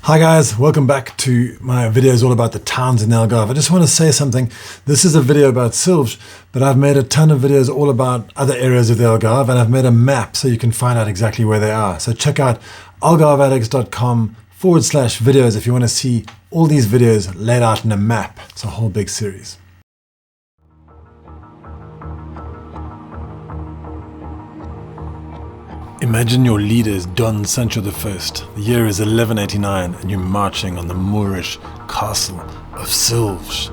Hi guys, welcome back to my videos all about the towns in the Algarve. I just want to say something. This is a video about Silves, but I've made a ton of videos all about other areas of the Algarve, and I've made a map so you can find out exactly where they are. So check out algarveaddicts.com/videos if you want to see all these videos laid out in a map. It's a whole big series. Imagine your leader is Don Sancho I. The year is 1189 and you're marching on the Moorish castle of Silves.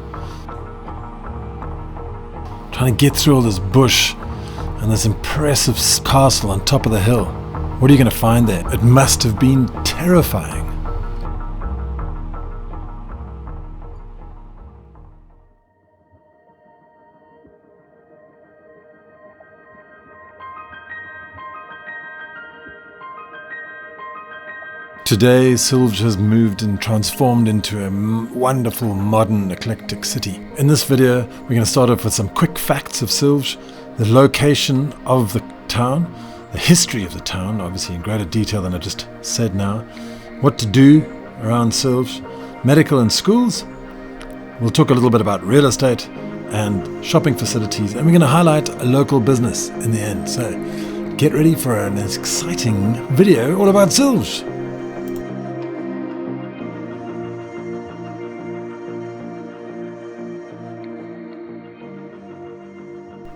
Trying to get through all this bush and this impressive castle on top of the hill. What are you going to find there? It must have been terrifying. Today, Silves has moved and transformed into a wonderful, modern, eclectic city. In this video, we're going to start off with some quick facts of Silves, the location of the town, the history of the town, obviously in greater detail than I just said now, what to do around Silves, medical and schools. We'll talk a little bit about real estate and shopping facilities, and we're going to highlight a local business in the end. So get ready for an exciting video all about Silves.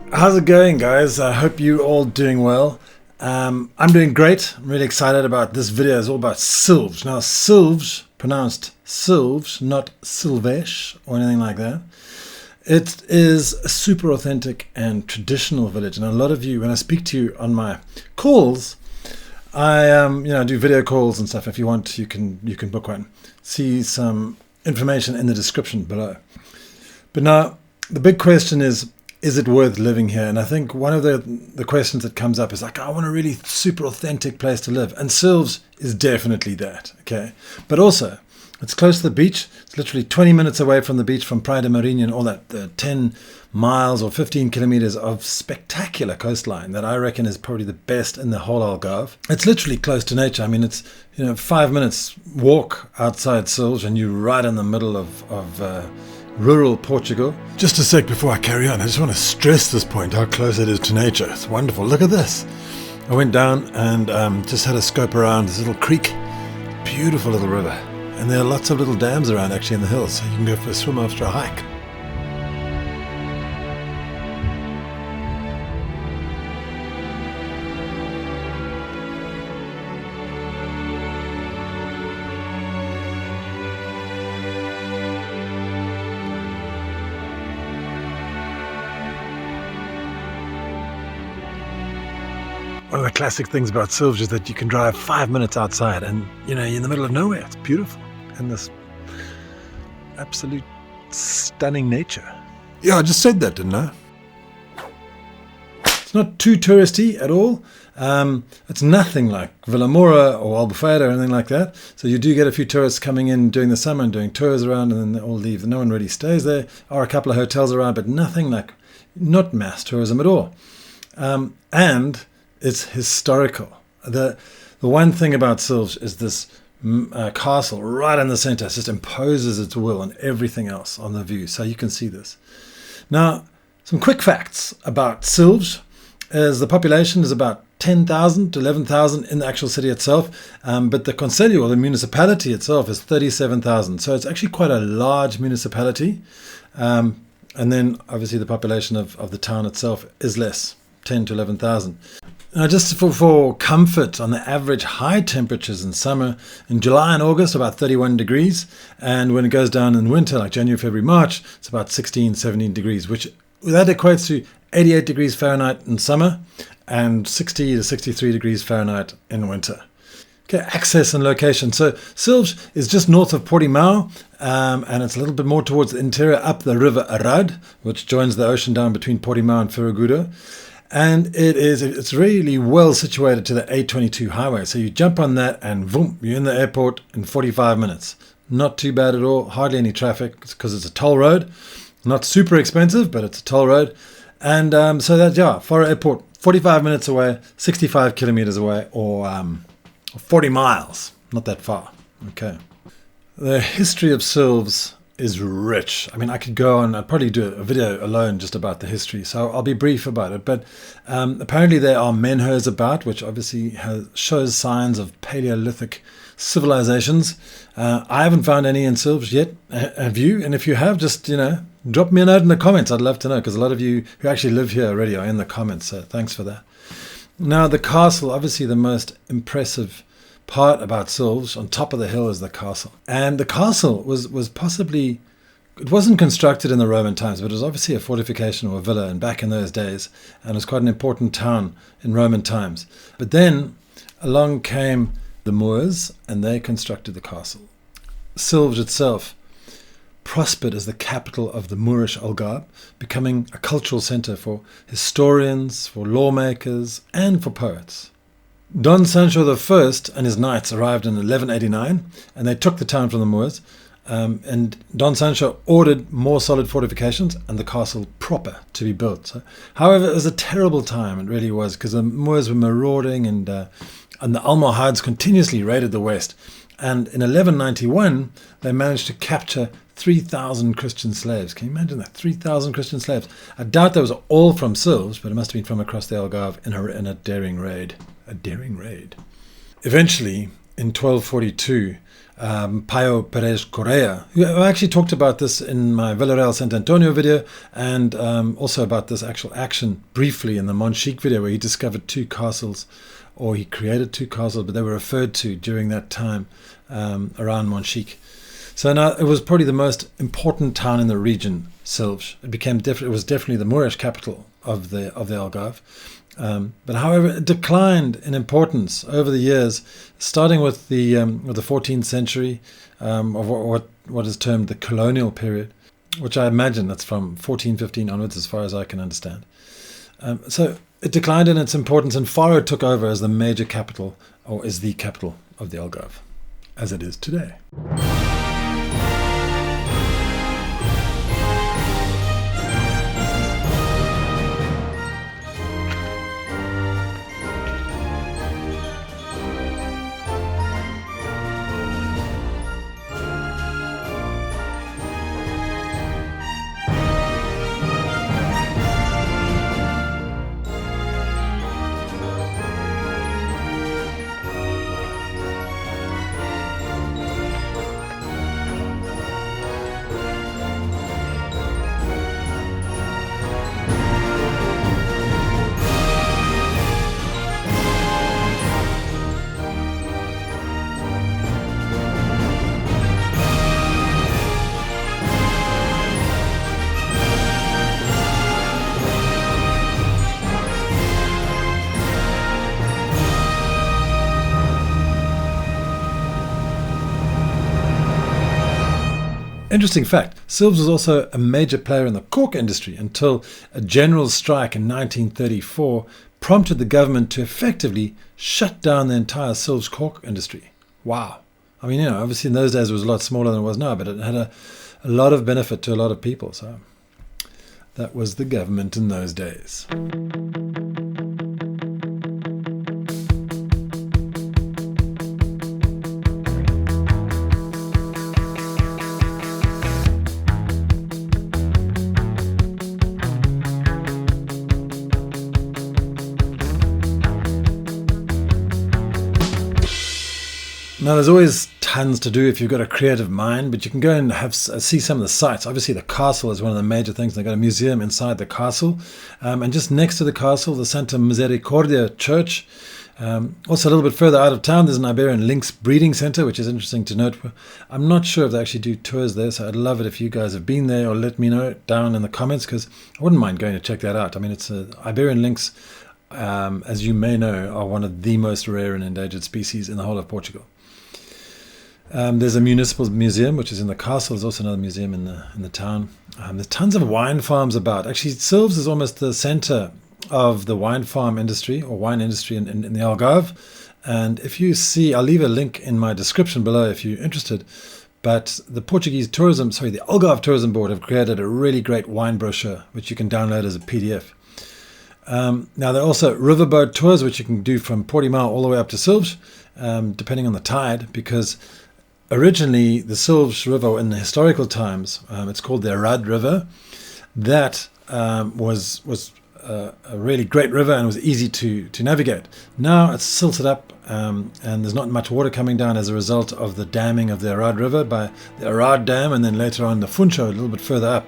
How's it going, guys? I hope you're all doing well. I'm doing great. I'm really excited about this video. It's all about Silves. Now, Silves, pronounced Silves, not Silves or anything like that. It is a super authentic and traditional village. And a lot of you, when I speak to you on my calls, I do video calls and stuff. If you want, you can book one. See some information in the description below. But now, the big question is it worth living here? And I think one of the questions that comes up is like, I want a really super authentic place to live. And Silves is definitely that, okay? But also, it's close to the beach. It's literally 20 minutes away from the beach, from Praia de Marinha and all that, 10 miles or 15 kilometers of spectacular coastline that I reckon is probably the best in the whole Algarve. It's literally close to nature. I mean, it's 5 minutes walk outside Silves and you're right in the middle of rural Portugal. Just a sec before I carry on, I just want to stress this point, how close it is to nature. It's wonderful. Look at this. I went down and just had a scope around this little creek. Beautiful little river. And there are lots of little dams around actually in the hills, so you can go for a swim after a hike. One of the classic things about Silves is that you can drive 5 minutes outside and, you're in the middle of nowhere. It's beautiful. And this absolute stunning nature. Yeah, I just said that, didn't I? It's not too touristy at all. It's nothing like Vilamora or Albufeira or anything like that. So you do get a few tourists coming in during the summer and doing tours around, and then they all leave. No one really stays there. There are a couple of hotels around, but nothing like, not mass tourism at all. And it's historical. The one thing about Silves is this castle right in the center. It just imposes its will on everything else on the view. So you can see this. Now, some quick facts about Silves is the population is about 10,000 to 11,000 in the actual city itself. But the Conselho, or the municipality itself, is 37,000. So it's actually quite a large municipality. And then obviously the population of the town itself is less, 10 to 11,000. Now, just for comfort, on the average high temperatures in summer, in July and August, about 31 degrees. And when it goes down in winter, like January, February, March, it's about 16, 17 degrees, which that equates to 88 degrees Fahrenheit in summer and 60 to 63 degrees Fahrenheit in winter. Okay, access and location. So Silves is just north of Portimão, and it's a little bit more towards the interior, up the river Arad, which joins the ocean down between Portimão and Furagudo. And it's really well situated to the A22 highway. So you jump on that and boom, you're in the airport in 45 minutes. Not too bad at all, hardly any traffic because it's a toll road. Not super expensive, but it's a toll road. And so that, for an airport, 45 minutes away, 65 kilometers away, or 40 miles, not that far. Okay. The history of Silves is rich. I mean, I could go on, I'd probably do a video alone just about the history, so I'll be brief about it. But apparently there are menhirs about, which obviously shows signs of Paleolithic civilizations. I haven't found any in Silves yet. Have you? And if you have, just, drop me a note in the comments. I'd love to know, because a lot of you who actually live here already are in the comments, so thanks for that. Now, the castle, obviously the most impressive part about Silves, on top of the hill, is the castle. And the castle was possibly, it wasn't constructed in the Roman times, but it was obviously a fortification or a villa, and back in those days, and it was quite an important town in Roman times. But then along came the Moors, and they constructed the castle. Silves itself prospered as the capital of the Moorish Algarve, becoming a cultural centre for historians, for lawmakers, and for poets. Don Sancho I and his knights arrived in 1189, and they took the town from the Moors, and Don Sancho ordered more solid fortifications and the castle proper to be built. So, however, it was a terrible time, it really was, because the Moors were marauding, and the Almohads continuously raided the west. And in 1191, they managed to capture 3,000 Christian slaves. Can you imagine that? 3,000 Christian slaves. I doubt that was all from Silves, but it must have been from across the Algarve in a daring raid. A daring raid. Eventually, in 1242, Paio Perez Correa, who I actually talked about this in my Villarreal Sant Antonio video, and also about this actual action briefly in the Montchique video, where he discovered 2 castles, or he created 2 castles, but they were referred to during that time around Montchique. So now it was probably the most important town in the region, Silves. It was definitely the Moorish capital of the Algarve. But however, it declined in importance over the years, starting with the 14th century, of what is termed the colonial period, which I imagine that's from 1415 onwards, as far as I can understand. So it declined in its importance, and Faro took over as the major capital, or is the capital of the Algarve, as it is today. Interesting fact, Silves was also a major player in the cork industry until a general strike in 1934 prompted the government to effectively shut down the entire Silves cork industry. Wow. I mean, obviously in those days it was a lot smaller than it was now, but it had a lot of benefit to a lot of people. So that was the government in those days. Now, there's always tons to do if you've got a creative mind, but you can go and see some of the sites. Obviously, the castle is one of the major things. They've got a museum inside the castle. And just next to the castle, the Santa Misericordia Church. Also, a little bit further out of town, there's an Iberian Lynx breeding center, which is interesting to note. I'm not sure if they actually do tours there, so I'd love it if you guys have been there, or let me know down in the comments, because I wouldn't mind going to check that out. I mean, it's Iberian Lynx, as you may know, are one of the most rare and endangered species in the whole of Portugal. There's a municipal museum, which is in the castle. There's also another museum in the town. There's tons of wine farms about. Actually, Silves is almost the center of the wine farm industry, or wine industry in the Algarve. And if you see, I'll leave a link in my description below if you're interested. But the the Algarve Tourism Board have created a really great wine brochure, which you can download as a PDF. Now, there are also riverboat tours, which you can do from Portimao all the way up to Silves, depending on the tide, because originally the Silves River in the historical times, it's called the Arad River. That was a really great river and was easy to navigate. Now it's silted up and there's not much water coming down as a result of the damming of the Arad River by the Arad Dam, and then later on the Funcho a little bit further up.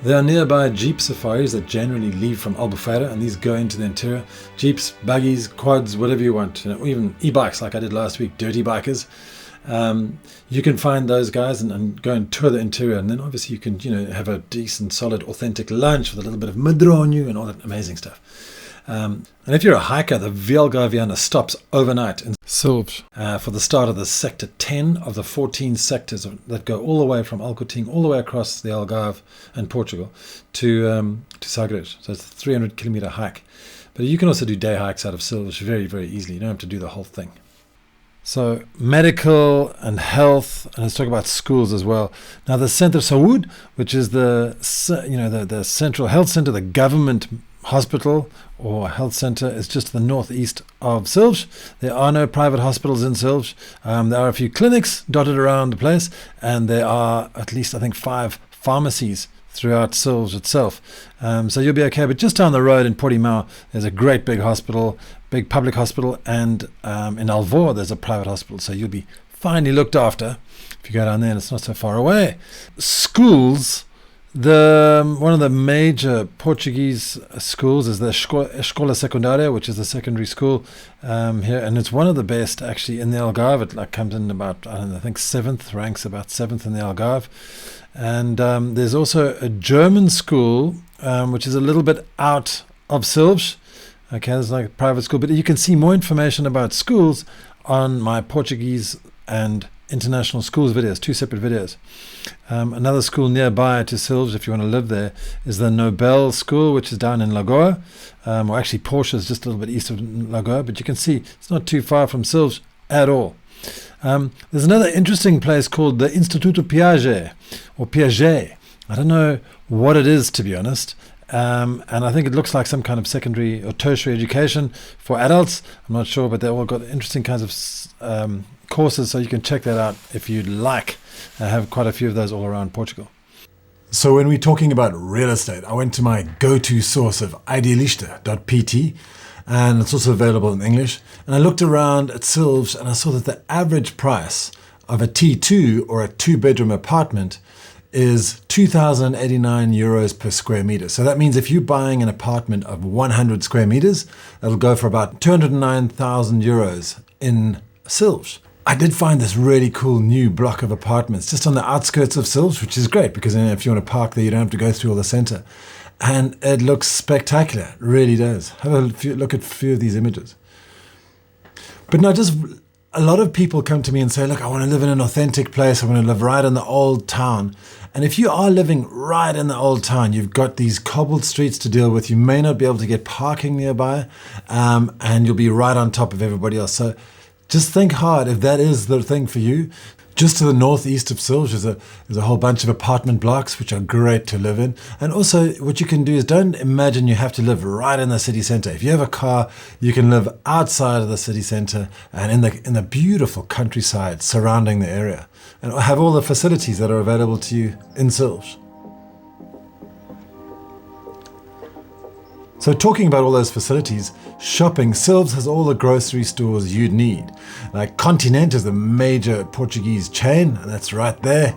There are nearby jeep safaris that generally leave from Albufeira, and these go into the interior. Jeeps, buggies, quads, whatever you want, or even e-bikes like I did last week, dirty bikers. You can find those guys and go and tour the interior, and then obviously you can have a decent, solid, authentic lunch with a little bit of midro on you and all that amazing stuff. And if you're a hiker, the Algarviana stops overnight in Silves for the start of the sector 10 of the 14 sectors that go all the way from Alcoting all the way across the Algarve and Portugal to Sagres. So it's a 300 kilometer hike. But you can also do day hikes out of Silves very, very easily. You don't have to do the whole thing. So medical and health, and let's talk about schools as well. Now the Center of Silves, which is the central health center, the government hospital or health center, is just to the northeast of Silves. There are no private hospitals in Silves. There are a few clinics dotted around the place, and there are at least, I think, 5 pharmacies throughout Silves itself. So you'll be okay. But just down the road in Portimão, there's a great big hospital, big public hospital, and in Alvor there's a private hospital. So you'll be finely looked after if you go down there, and it's not so far away. Schools. One of the major Portuguese schools is the Escola Secundaria, which is the secondary school here, and it's one of the best actually in the Algarve. It comes in about, I think 7th, ranks about 7th in the Algarve. And there's also a German school, which is a little bit out of Silves. Okay, there's like a private school, but you can see more information about schools on my Portuguese and international schools videos, 2 separate videos. Another school nearby to Silves, if you want to live there, is the Nobel School, which is down in Lagoa, or actually Porsche is just a little bit east of Lagoa, but you can see it's not too far from Silves at all. There's another interesting place called the Instituto Piaget, or Piaget. I don't know what it is, to be honest. And I think it looks like some kind of secondary or tertiary education for adults. I'm not sure, but they've all got interesting kinds of courses, so you can check that out if you'd like. I have quite a few of those all around Portugal. So when we're talking about real estate, I went to my go-to source of idealista.pt, and it's also available in English. And I looked around at Silves and I saw that the average price of a T2 or a 2-bedroom apartment is 2,089 euros per square meter. So that means if you're buying an apartment of 100 square meters, it'll go for about 209,000 euros in Silves. I did find this really cool new block of apartments just on the outskirts of Silves, which is great because if you want to park there, you don't have to go through all the center. And it looks spectacular, it really does. Have a look at a few of these images. But no, just a lot of people come to me and say, look, I want to live in an authentic place. I want to live right in the old town. And if you are living right in the old town, you've got these cobbled streets to deal with. You may not be able to get parking nearby, and you'll be right on top of everybody else. So just think hard if that is the thing for you. Just to the northeast of Silves there's a whole bunch of apartment blocks which are great to live in. And also what you can do is don't imagine you have to live right in the city center. If you have a car, you can live outside of the city center and in the beautiful countryside surrounding the area, and have all the facilities that are available to you in Silves. So talking about all those facilities, shopping, Silves has all the grocery stores you'd need. Like Continente is the major Portuguese chain, and that's right there.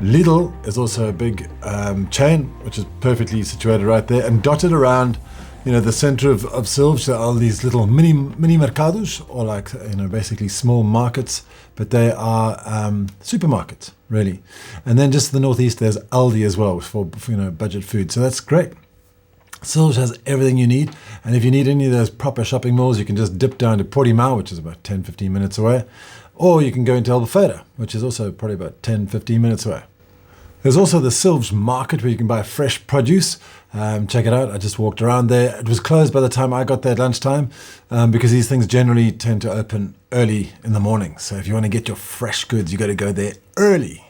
Lidl is also a big chain, which is perfectly situated right there, and dotted around the center of Silves, there are these little mini mercados, or like, basically small markets, but they are supermarkets, really. And then just to the northeast, there's Aldi as well for budget food. So that's great. Silves has everything you need. And if you need any of those proper shopping malls, you can just dip down to Portimão, which is about 10-15 minutes away. Or you can go into Albufeira, which is also probably about 10-15 minutes away. There's also the Silves market where you can buy fresh produce. Check it out. I just walked around there. It was closed by the time I got there at lunchtime because these things generally tend to open early in the morning. So if you want to get your fresh goods, you got to go there early.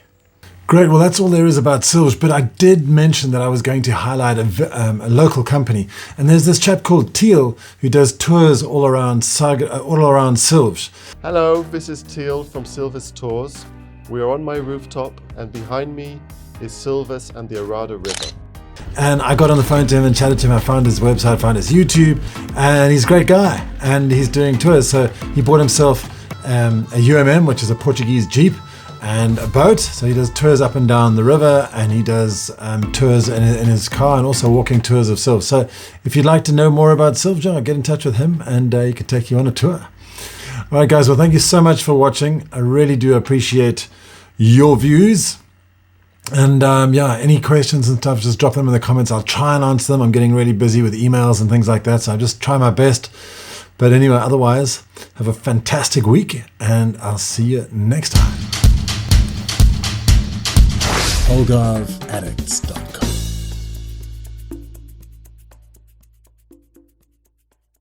Great. Well, that's all there is about Silves. But I did mention that I was going to highlight a local company. And there's this chap called Thyl who does tours all around Silves. Hello, this is Thyl from Silves Tours. We are on my rooftop and behind me is Silves and the Arada River. And I got on the phone to him and chatted to him. I found his website, found his YouTube, and he's a great guy. And he's doing tours. So he bought himself a UMM, which is a Portuguese Jeep, and a boat. So he does tours up and down the river, and he does tours in his car and also walking tours of Silves. So if you'd like to know more about Silves, get in touch with him and he can take you on a tour. All right, guys. Well, thank you so much for watching. I really do appreciate your views. And any questions and stuff, just drop them in the comments. I'll try and answer them. I'm getting really busy with emails and things like that, so I just try my best. But anyway, otherwise, have a fantastic week, and I'll see you next time. algarveaddicts.com